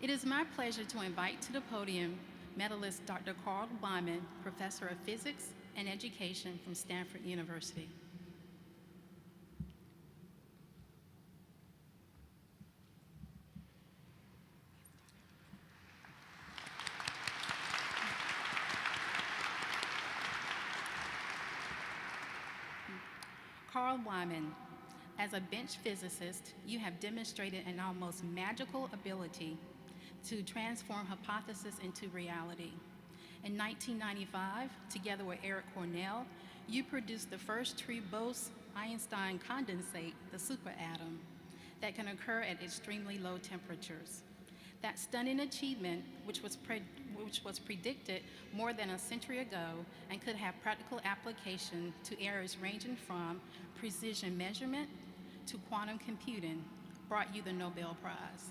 It is my pleasure to invite to the podium medalist Dr. Carl Wieman, Professor of Physics and Education from Stanford University. Carl Wieman, as a bench physicist, you have demonstrated an almost magical ability to transform hypotheses into reality. In 1995, together with Eric Cornell, you produced the first true Bose-Einstein condensate, the superatom, that can occur at extremely low temperatures. That stunning achievement, which was predicted more than a century ago and could have practical application to areas ranging from precision measurement to quantum computing, brought you the Nobel Prize.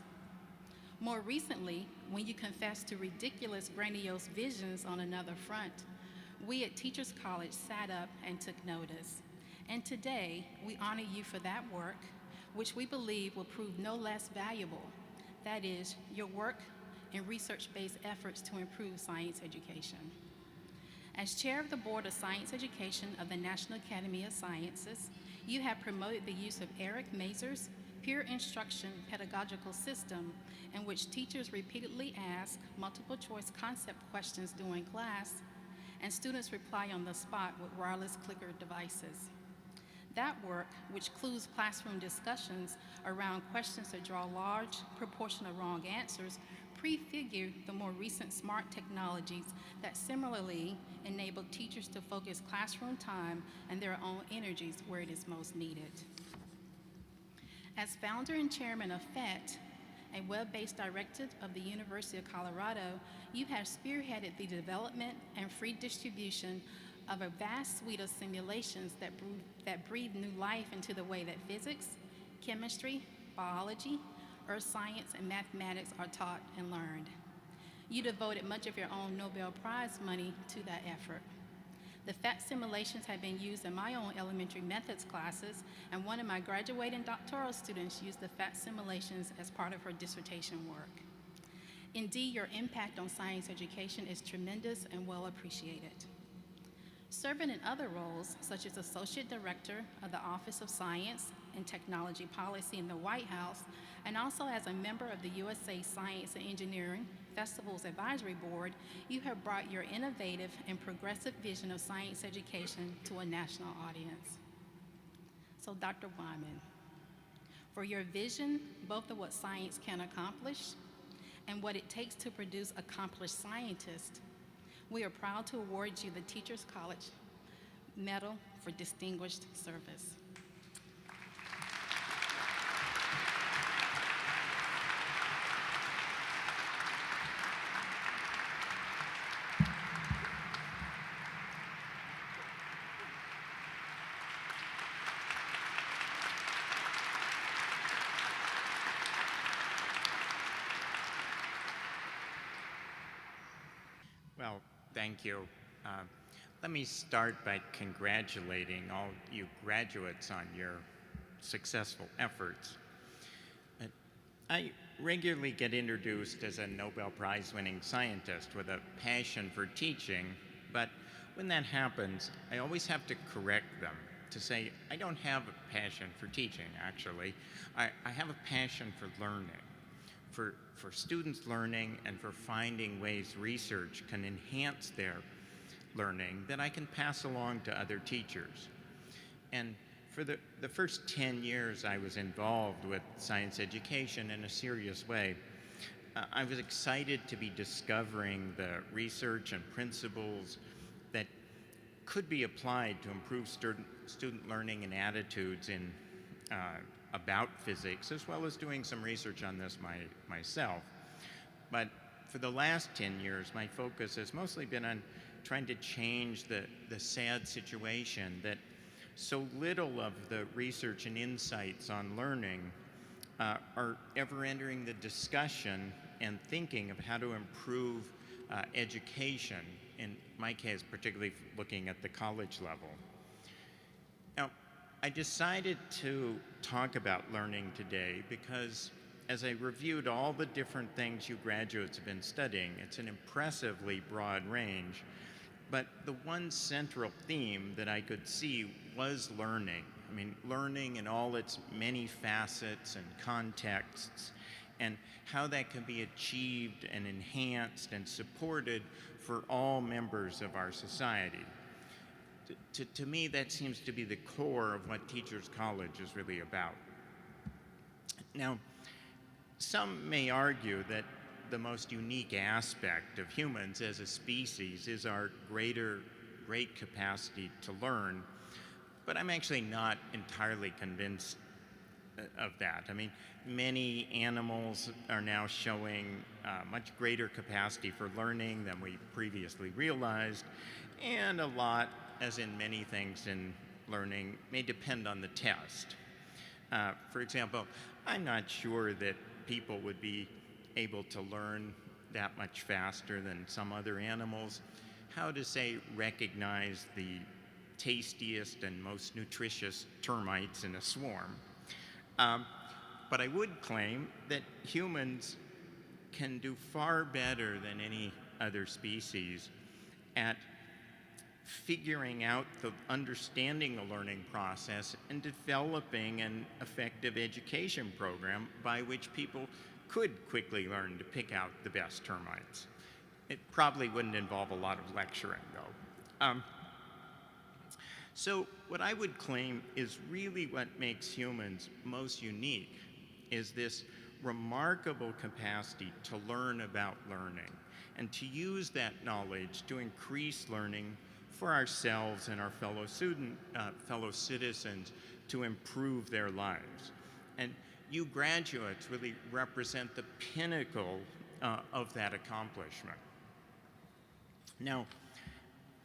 More recently, when you confessed to ridiculous, grandiose visions on another front, we at Teachers College sat up and took notice. And today, we honor you for that work, which we believe will prove no less valuable. That is, your work in research-based efforts to improve science education. As chair of the Board of Science Education of the National Academy of Sciences, you have promoted the use of Eric Mazur's peer instruction pedagogical system, in which teachers repeatedly ask multiple choice concept questions during class, and students reply on the spot with wireless clicker devices. That work, which includes classroom discussions around questions that draw a large proportion of wrong answers, prefigure the more recent smart technologies that similarly enable teachers to focus classroom time and their own energies where it is most needed. As founder and chairman of PhET, a web-based directive of the University of Colorado, you have spearheaded the development and free distribution of a vast suite of simulations that breathe new life into the way that physics, chemistry, biology, earth science, and mathematics are taught and learned. You devoted much of your own Nobel Prize money to that effort. The PhET simulations have been used in my own elementary methods classes, and one of my graduating doctoral students used the PhET simulations as part of her dissertation work. Indeed, your impact on science education is tremendous and well appreciated. Serving in other roles, such as Associate Director of the Office of Science and Technology Policy in the White House, and also as a member of the USA Science and Engineering Festivals Advisory Board, you have brought your innovative and progressive vision of science education to a national audience. So, Dr. Wieman, for your vision, both of what science can accomplish and what it takes to produce accomplished scientists, we are proud to award you the Teachers College Medal for Distinguished Service. Well, thank you. Let me start by congratulating all you graduates on your successful efforts. I regularly get introduced as a Nobel Prize winning scientist with a passion for teaching, but when that happens, I always have to correct them to say, I don't have a passion for teaching, actually. I have a passion for learning. For students learning and for finding ways research can enhance their learning that I can pass along to other teachers. And for the first 10 years I was involved with science education in a serious way, I was excited to be discovering the research and principles that could be applied to improve student learning and attitudes in about physics, as well as doing some research on this myself. But for the last 10 years, my focus has mostly been on trying to change the sad situation that so little of the research and insights on learning are ever entering the discussion and thinking of how to improve education, in my case, particularly looking at the college level. Now, I decided to talk about learning today because as I reviewed all the different things you graduates have been studying, it's an impressively broad range, but the one central theme that I could see was learning. I mean, learning in all its many facets and contexts, and how that can be achieved and enhanced and supported for all members of our society. To me, that seems to be the core of what Teachers College is really about. Now, some may argue that the most unique aspect of humans as a species is our great capacity to learn, but I'm actually not entirely convinced of that. I mean, many animals are now showing much greater capacity for learning than we previously realized, and a lot, as in many things in learning, may depend on the test. For example, I'm not sure that people would be able to learn that much faster than some other animals how to, say, recognize the tastiest and most nutritious termites in a swarm. But I would claim that humans can do far better than any other species at figuring out understanding the learning process and developing an effective education program by which people could quickly learn to pick out the best termites. It probably wouldn't involve a lot of lecturing, though. So what I would claim is really what makes humans most unique is this remarkable capacity to learn about learning and to use that knowledge to increase learning for ourselves and our fellow citizens to improve their lives. And you graduates really represent the pinnacle of that accomplishment. Now,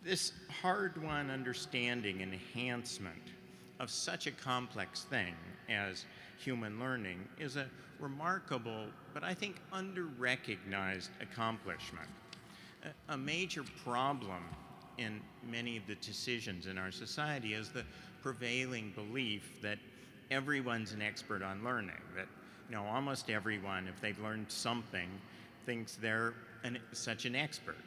this hard-won understanding and enhancement of such a complex thing as human learning is a remarkable, but I think under-recognized accomplishment. A major problem in many of the decisions in our society is the prevailing belief that everyone's an expert on learning, that almost everyone, if they've learned something, thinks they're such an expert.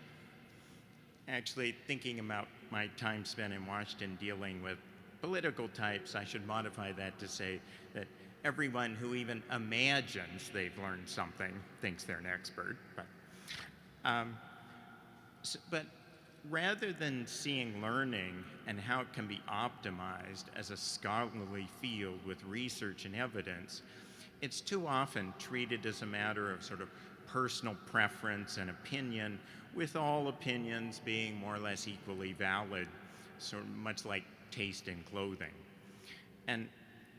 Actually, thinking about my time spent in Washington dealing with political types, I should modify that to say that everyone who even imagines they've learned something thinks they're an expert. But rather than seeing learning and how it can be optimized as a scholarly field with research and evidence, it's too often treated as a matter of sort of personal preference and opinion, with all opinions being more or less equally valid, sort of much like taste in clothing. And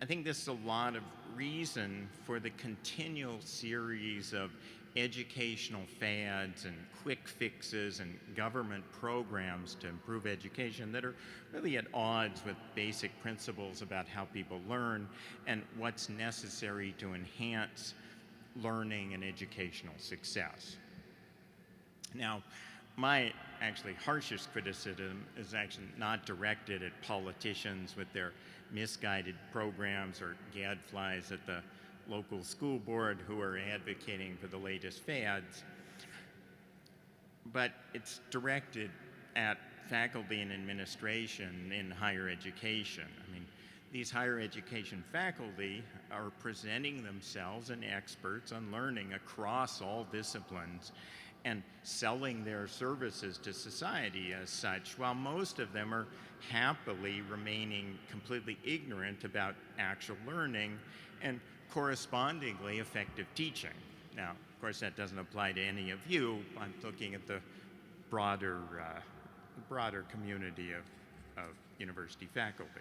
I think this is a lot of reason for the continual series of educational fads and quick fixes and government programs to improve education that are really at odds with basic principles about how people learn and what's necessary to enhance learning and educational success. Now, my actually harshest criticism is actually not directed at politicians with their misguided programs or gadflies at the local school board who are advocating for the latest fads, but it's directed at faculty and administration in higher education. I mean, these higher education faculty are presenting themselves as experts on learning across all disciplines and selling their services to society as such, while most of them are happily remaining completely ignorant about actual learning and correspondingly effective teaching. Now, of course, that doesn't apply to any of you. I'm looking at the broader community of university faculty.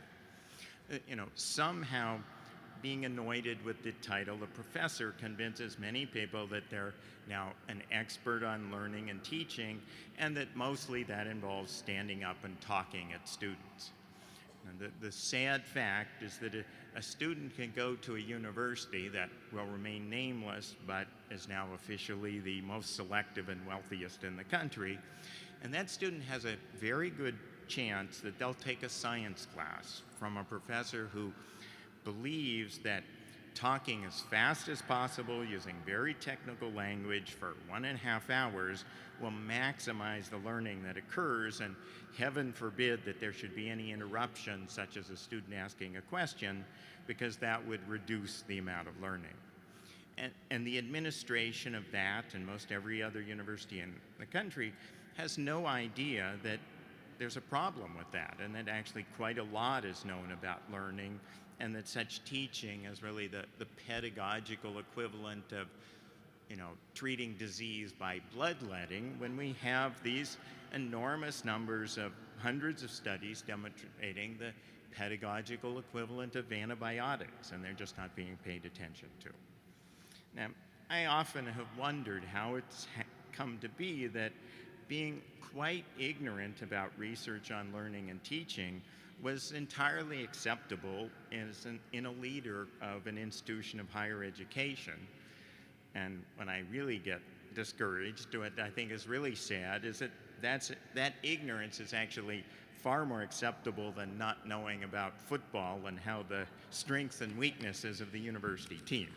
Somehow being anointed with the title of professor convinces many people that they're now an expert on learning and teaching, and that mostly that involves standing up and talking at students. And the sad fact is that a student can go to a university that will remain nameless, but is now officially the most selective and wealthiest in the country, and that student has a very good chance that they'll take a science class from a professor who believes that talking as fast as possible using very technical language for 1.5 hours will maximize the learning that occurs, and heaven forbid that there should be any interruption, such as a student asking a question, because that would reduce the amount of learning. And the administration of that, and most every other university in the country, has no idea that there's a problem with that, and that actually quite a lot is known about learning, and that such teaching is really the pedagogical equivalent of, treating disease by bloodletting, when we have these enormous numbers of hundreds of studies demonstrating the pedagogical equivalent of antibiotics, and they're just not being paid attention to. Now, I often have wondered how it's come to be that being quite ignorant about research on learning and teaching was entirely acceptable in a leader of an institution of higher education. And when I really get discouraged, what I think is really sad is that ignorance is actually far more acceptable than not knowing about football and how the strengths and weaknesses of the university team.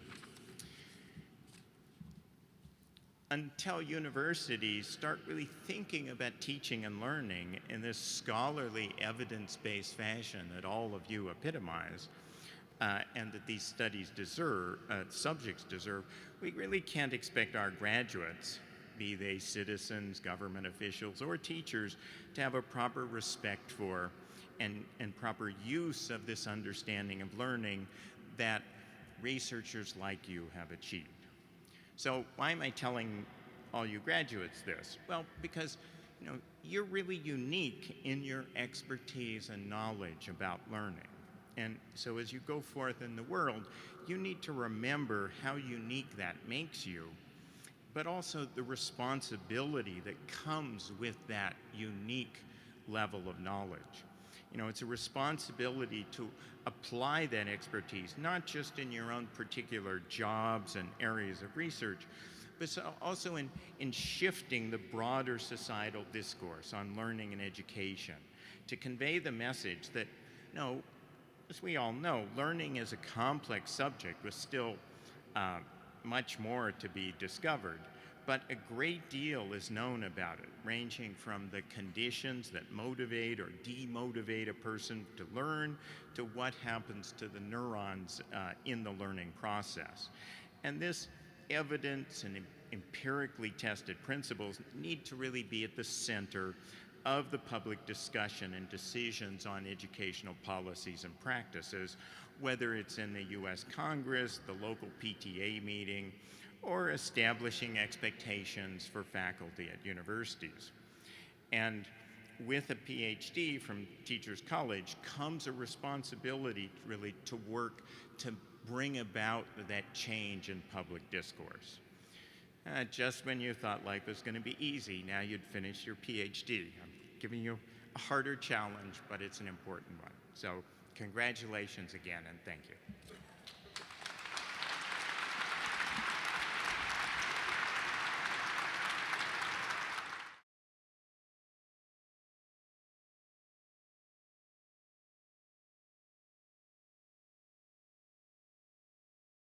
Until universities start really thinking about teaching and learning in this scholarly, evidence-based fashion that all of you epitomize, and that these studies subjects deserve, we really can't expect our graduates, be they citizens, government officials, or teachers, to have a proper respect for and proper use of this understanding of learning that researchers like you have achieved. So why am I telling all you graduates this? Well, because you're really unique in your expertise and knowledge about learning. And so as you go forth in the world, you need to remember how unique that makes you, but also the responsibility that comes with that unique level of knowledge. It's a responsibility to apply that expertise, not just in your own particular jobs and areas of research, but also in shifting the broader societal discourse on learning and education, to convey the message that, as we all know, learning is a complex subject with still much more to be discovered. But a great deal is known about it, ranging from the conditions that motivate or demotivate a person to learn to what happens to the neurons in the learning process. And this evidence and empirically tested principles need to really be at the center of the public discussion and decisions on educational policies and practices, whether it's in the US Congress, the local PTA meeting, or establishing expectations for faculty at universities. And with a PhD from Teachers College comes a responsibility really to work to bring about that change in public discourse. Just when you thought life was going to be easy, now you'd finish your PhD. I'm giving you a harder challenge, but it's an important one. So congratulations again, and thank you.